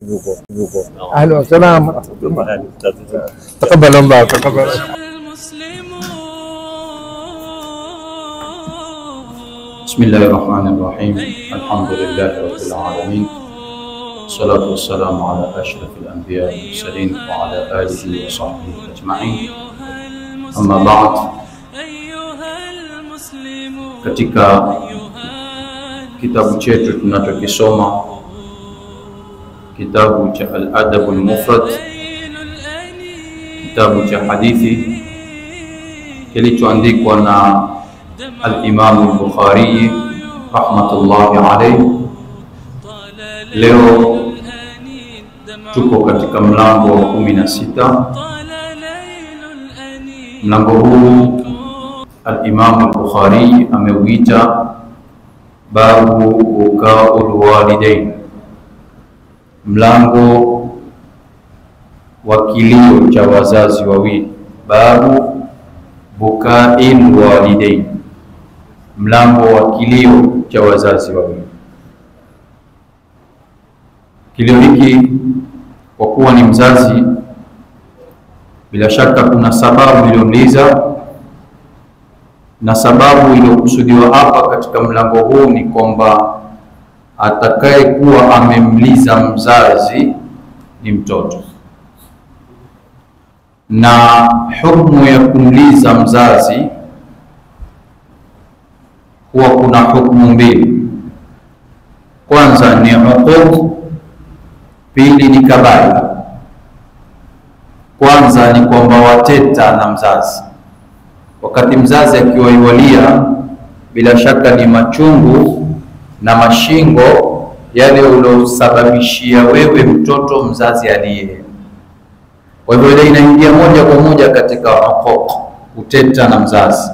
أهلا وسهلا. تقبل الله. تقبل. بسم الله الرحمن الرحيم. الحمد لله رب العالمين، والصلاة والسلام على أشرف الأنبياء والمرسلين وعلى آله وصحبه أجمعين. أما بعد، katika kitabu chetu tunachokisoma, kitabu cha Al-Adab Al-Mufrad, kitabu cha hadithi kilichoandikwa na Al-Imam Al-Bukhari rahmatullahi alayhi. Leo tuko katika mlango wa 16. Mlango huu Al-Imam Al-Bukhari ameuita babu bukaul walidain, mlango wa kilio cha wazazi wawili. Babu bukail walidain, mlango wa kilio cha wazazi wawili. Kilio hiki kwa kuwa ni mzazi, bila shaka kuna sababu iliyomliza, na sababu iliyokusudiwa hapa katika mlango huu ni kwamba atakaye kuwa amemliza mzazi ni mtoto, na hukumu ya kumliza mzazi huwa kuna hukumu mbili. Kwanza ni uquq, pili ni kabair. Kwanza ni kwamba wateta na mzazi. Wakati mzazi akiwaiwalia, bila shaka ni machungu na mashingo yale uliosababishia wewe mtoto mzazi aliye. Kwa hivyo ile inaingia moja kwa moja katika uquq, uteta na mzazi.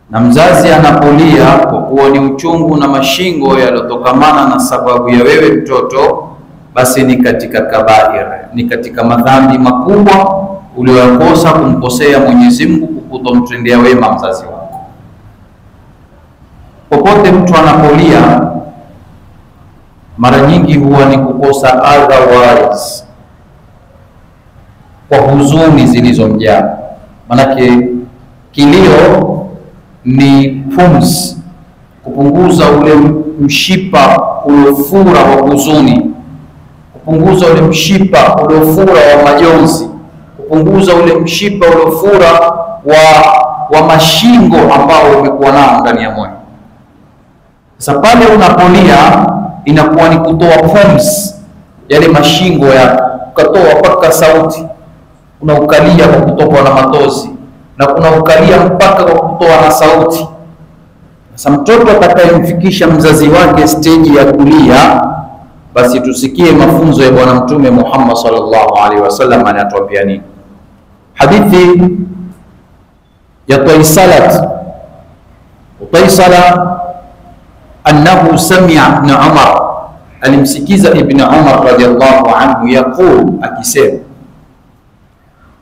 Na mzazi anapolia kwa kuwa ni uchungu na mashingo yalotokamana na sababu ya wewe mtoto, basi ni katika kabair, ni katika madhambi makubwa ulioyakosa kumkosea Mwenyezi Mungu kutomtendea wema mzazi wako. Popote mtu anapolia, mara nyingi huwa ni kukosa otherwise, kwa huzuni zilizomjaa. Manake kilio ni pumzi, kupunguza ule mshipa uliofura wa huzuni, kupunguza ule mshipa uliofura wa majonzi, kupunguza ule mshipa uliofura wa mashingo ambao umekuwa nao ndani ya moyo. Sasa pale unapolia inakuwa ni kutoa pumzi yale mashingo ya ukatoa mpaka sauti. Kuna ukalia kwa kutokwa na matozi, na kuna ukalia mpaka kwa kutoa na sauti. Sasa mtoto atakayemfikisha mzazi wake stage ya kulia, basi tusikie mafunzo ya Bwana Mtume Muhammad sallallahu alaihi wasallam anatuambia nini. Hadithi ya Taisala annahu sami'a ibn Umar, alimsikiza Ibn Umar radiyallahu anhu yaqul, akisema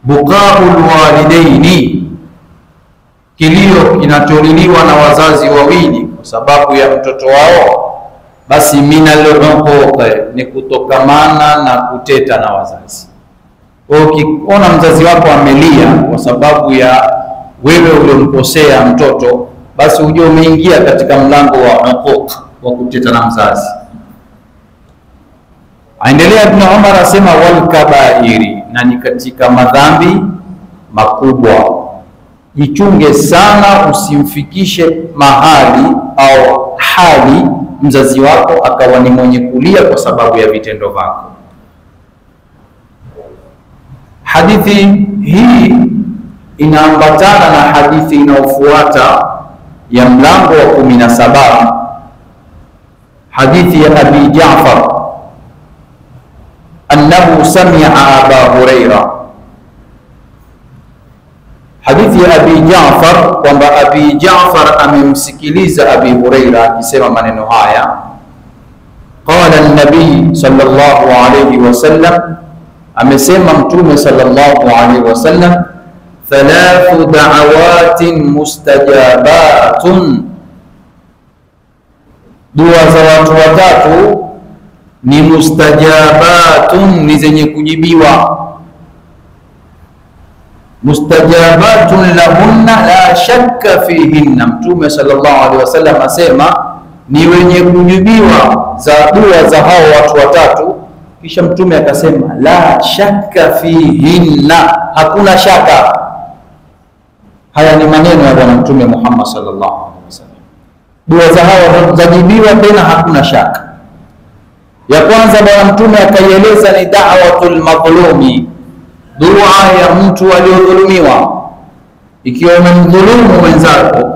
bukaul walidaini, kilio kinacholiliwa na wazazi wawili kwa sababu ya mtoto wao, basi minal uquq, ni kutokamana na kuteta na wazazi. Ukiona mzazi wako amelia kwa sababu ya wewe uliomkosea mtoto, basi ujue umeingia katika mlango wa uquq, wa kuteta na mzazi. Aendelea Ibn Umar asema wal kabairi, na ni katika madhambi makubwa. Jichunge sana usimfikishe mahali au hali mzazi wako akawa ni mwenye kulia kwa sababu ya vitendo vyako. Hadithi hii inaambatana na hadithi inayofuata ya mlango wa 17, hadithi ya Abi Ja'far annahu sami'a Aba Huraira. Hadithi ya Abi Ja'far kwamba Abi Ja'far amemsikiliza Abi Huraira akisema maneno haya, qala an-nabi sallallahu alayhi wasallam, amesema Mtume sallallahu alayhi wasallam, thalathu da'awatin mustajabatun, dua za watu watatu ni mustajabatun, ni zenye kujibiwa. Mustajabatun lahunna la shakka fihinna, Mtume sallallahu alaihi wasallam asema ni wenye kujibiwa za dua za hao watu watatu. Kisha Mtume akasema la shakka fihinna, hakuna shaka. Haya ni maneno ya Bwana Mtume Muhammad sallallahu alaihi wasallam. Dua za hao zajibiwa, tena hakuna shaka. Ya kwanza Bwana Mtume akaieleza ni da'watul madhlumi, dua ya mtu aliyodhulumiwa. Ikiwa umemdhulumu mwenzako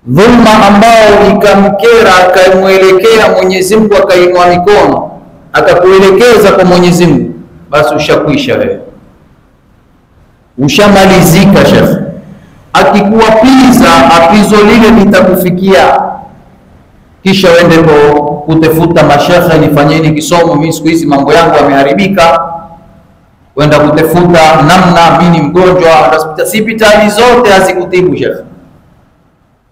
dhulma ambao ikamkera, akamuelekea Mwenyezi Mungu, akainua mikono akakuelekeza kwa Mwenyezi Mungu, basi ushakwisha wewe, ushamalizika shekhi. Akikuapiza apizo lile litakufikia, kisha uende kutafuta mashekhe, nifanyeni kisomo, mimi siku hizi mambo yangu yameharibika. Wenda kutafuta namna, mimi ni mgonjwa, hospitali zote hazikutibu shekhi.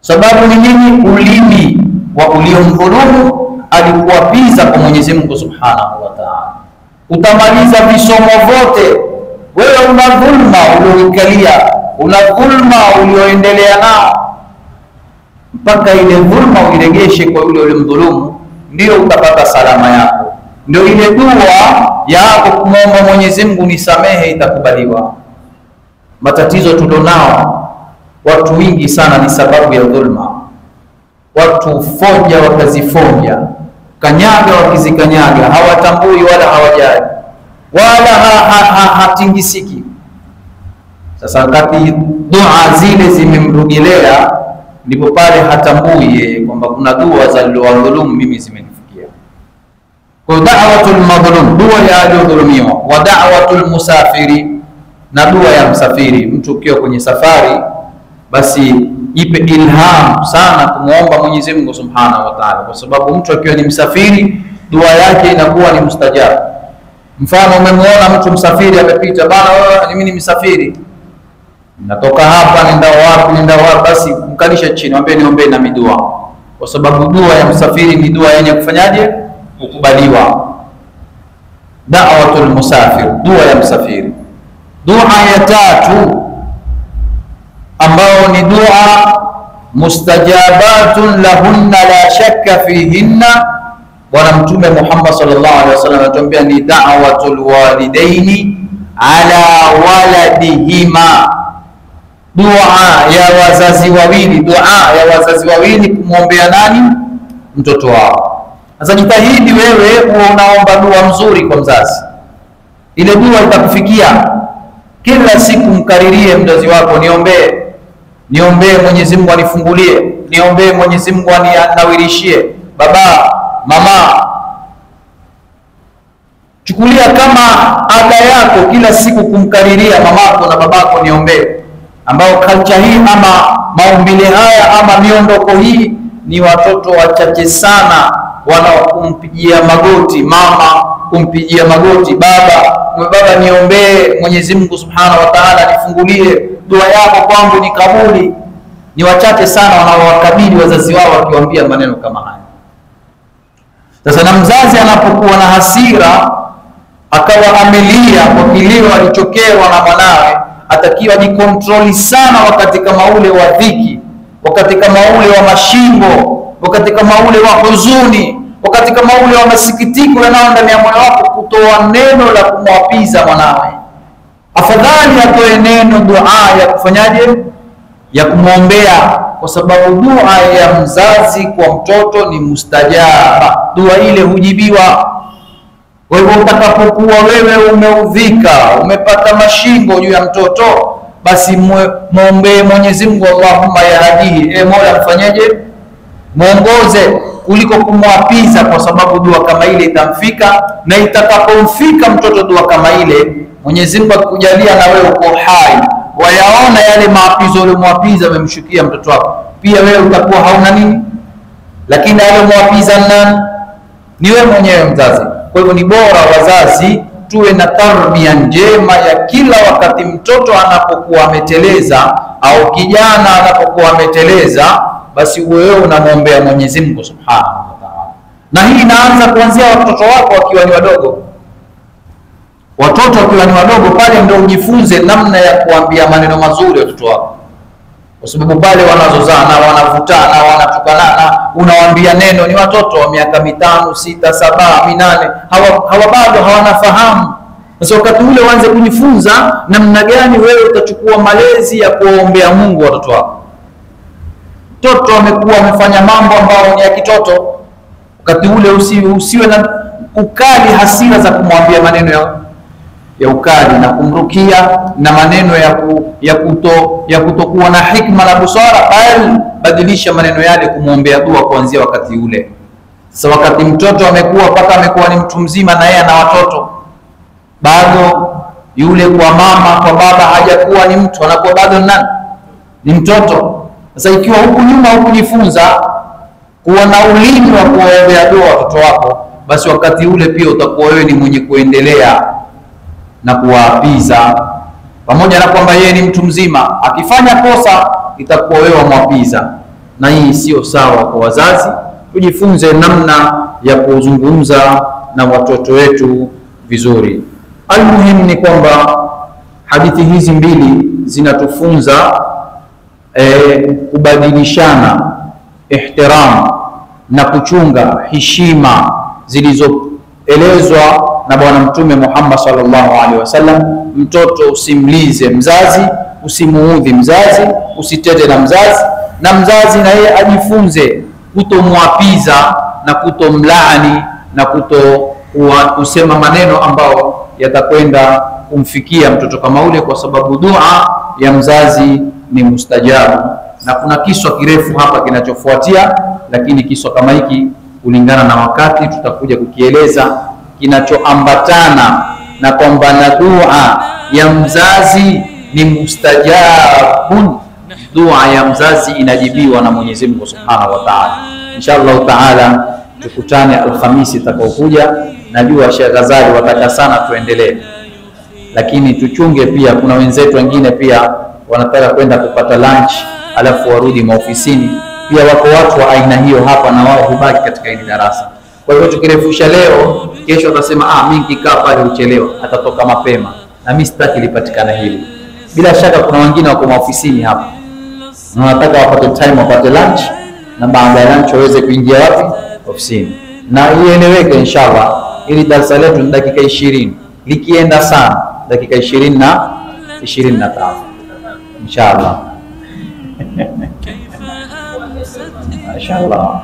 Sababu ni nini? Ulimi wa uliomdhulumu alikuapiza kwa Mwenyezi Mungu Subhanahu wa Ta'ala. Utamaliza visomo vyote, wewe una dhulma ulioikalia, una dhulma ulioendelea nao, mpaka ile dhulma uiregeshe kwa yule ulimdhulumu, ndio utapata salama yako. Ndio ile dua yako kumwomba Mwenyezi Mungu nisamehe itakubaliwa. Matatizo tulionao watu wingi sana ni sababu ya dhulma. Watu foja wakazifoja, kanyaga wakizikanyaga, hawatambui wala hawajali wala hatingisiki. Sasa wakati dua zile zimemrugelea, ndipo pale hatambui yeye kwamba kuna dua za waliodhulumu mimi zimenifikia. Kwa da'watul madhlum, dua ya aliyodhulumiwa, wa da'watul musafiri, na dua ya msafiri. Mtu ukiwa kwenye safari, basi ipe ilham sana kumuomba Mwenyezi Mungu Subhanahu wa Ta'ala, kwa sababu mtu akiwa ni msafiri dua yake inakuwa ni mustajabu. Mfano, umemwona mtu msafiri amepita, bana mimi ni msafiri, natoka hapa nenda wapi, basi mkalisha chini, mwambie niombe na dua, kwa sababu dua ya msafiri ni dua yenye kufanyaje? Kukubaliwa. Da'watul musafir, dua ya msafiri. Dua ya tatu ambao ni dua mustajabatun lahunna la shakka fihinna, Bwana Mtume Muhammad sallallahu alaihi wasallam anatuambia ni da'watul walidaini ala waladihima, dua ya wazazi wawili. Dua ya wazazi wawili kumwombea nani? Mtoto wao. Sasa jitahidi wewe unaomba dua nzuri kwa mzazi, ile dua itakufikia. Kila siku mkaririe mzazi wako, niombee Mwenyezi Mungu anifungulie, niombee Mwenyezi Mungu anawirishie, baba mama. Chukulia kama ada yako kila siku kumkariria mamako na babako niombee, ambao culture hii ama maumbile haya ama miondoko hii ni watoto wachache sana wanaokumpigia magoti mama, kumpigia magoti baba, niombee Mwenyezi Mungu Subhanahu wa Ta'ala nifungulie, dua yako kwangu ni kabuli. Ni wachache sana wanaowakabili wazazi wao wakiwaambia maneno kama haya. Sasa na mzazi anapokuwa na hasira akawa amelia kwa kilio alichokerwa na mwanawe, atakiwa jikontroli sana wakati kama ule wa dhiki, wakati kama ule wa mashingo, wakati kama ule wa huzuni, wakati kama ule wa masikitiko yanao ndani ya moyo wako, kutoa neno la kumwapiza mwanawe. Afadhali atoe neno dua ya kufanyaje? Ya kumwombea, kwa sababu dua ya mzazi kwa mtoto ni mustajaba, dua ile hujibiwa. Kwa hivyo utakapokuwa wewe umeudhika, umepata mashingo juu ya mtoto, basi muombe Mwenyezi Mungu, Allahumma yahdihi, Mola mfanyeje? Muongoze, kuliko kumwapiza, kwa sababu dua kama ile itamfika, na itakapomfika mtoto dua kama ile, Mwenyezi Mungu akujalia na wewe uko hai, wayaona yale maapizo uliyomwapiza yamemshukia mtoto wako, pia wewe utakuwa hauna nini? Lakini aliyomwapiza nani? Ni wewe mwenyewe mzazi. Kwa hivyo ni bora wazazi tuwe na tarbia njema ya kila wakati mtoto anapokuwa ameteleza au kijana anapokuwa ameteleza, basi wewe unamwombea Mwenyezi Mungu Subhanahu wa Ta'ala. Na hii inaanza kuanzia watoto wako wakiwa ni wadogo. Watoto wakiwa ni wadogo, pale ndio ujifunze namna ya kuambia maneno mazuri watoto wako, kwa sababu pale wanazozana, wanavutana, wanatukanana, unawaambia neno, ni watoto wa miaka 5, 6, 7, 8, hawa bado hawanafahamu. Sasa wakati ule uanze kujifunza namna gani wewe utachukua malezi ya kuombea Mungu watoto wako. Mtoto amekuwa amefanya mambo ambayo ni ya kitoto, wakati ule usiwe na ukali, hasira za kumwambia maneno ya ukali na kumrukia na maneno ya kutokuwa na hikma na busara, bali badilisha maneno yale kumwombea dua kuanzia wakati ule. Sasa wakati mtoto amekuwa mpaka amekuwa ni mtu mzima na yeye ana watoto, bado yule kwa mama kwa baba hajakuwa ni mtu, anakuwa bado nani? Ni mtoto. Sasa ikiwa huku nyuma hukujifunza kuwa na ulimi wa kuombea dua watoto wako, basi wakati ule pia utakuwa wewe ni mwenye kuendelea na kuwaapiza, pamoja na kwamba yeye ni mtu mzima. Akifanya kosa itakuwa wewe wamwapiza, na hii sio sawa kwa wazazi. Tujifunze namna ya kuzungumza na watoto wetu vizuri. Almuhimu ni kwamba hadithi hizi mbili zinatufunza kubadilishana ihtiram na kuchunga heshima zilizoelezwa na Bwana Mtume Muhammad sallallahu alaihi wasallam. Mtoto usimlize mzazi, usimuudhi mzazi, usitete na mzazi, na mzazi na yeye ajifunze kutomwapiza na kutomlaani na kusema maneno ambao yatakwenda kumfikia mtoto kama ule, kwa sababu dua ya mzazi ni mustajabu. Na kuna kiswa kirefu hapa kinachofuatia, lakini kiswa kama hiki kulingana na wakati tutakuja kukieleza, kinachoambatana na kwamba na dua ya mzazi ni mustajabun. Dua ya mzazi inajibiwa na Mwenyezi Mungu Subhanahu wa Ta'ala. Inshallah Ta'ala tukutane Alhamisi itakayokuja. Najua Sheikh Ghazali wataka sana tuendelee, lakini tuchunge pia, kuna wenzetu wengine pia wanataka kwenda kupata lunch alafu warudi maofisini. Pia wako watu wa aina hiyo hapa, na wao hubaki katika hili darasa. Kwa hivyo tukirefusha leo, kesho atasema mimi nikikaa pale uchelewa, atatoka mapema, na mimi sitaki lipatikana hili. Bila shaka kuna wengine wako maofisini hapa na wanataka wapate time, wapate lunch, na baada ya lunch waweze kuingia wapi? Ofisini. Na ieleweke inshallah, ili darasa letu ni dakika 20, likienda sana dakika 20 na 25 inshallah. Inshallah.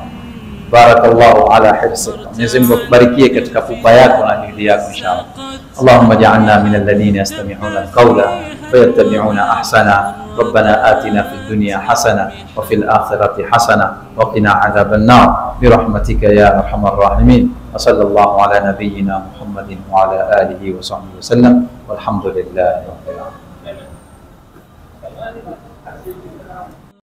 Barakallahu ala hirsik. Mwenyezi Mungu akubarikie katika pupa yako na juhudi yako inshallah. Allahumma ja'alna min alladhina yastami'una alqawla fayattabi'una ahsana. Rabbana atina fid dunya hasana wa fil akhirati hasana wa qina adhaban nar birahmatika ya arhamar rahimin. Wa sallallahu ala nabiyyina Muhammadin wa ala alihi wa sahbihi wa sallam. Walhamdulillahi rabbil alamin.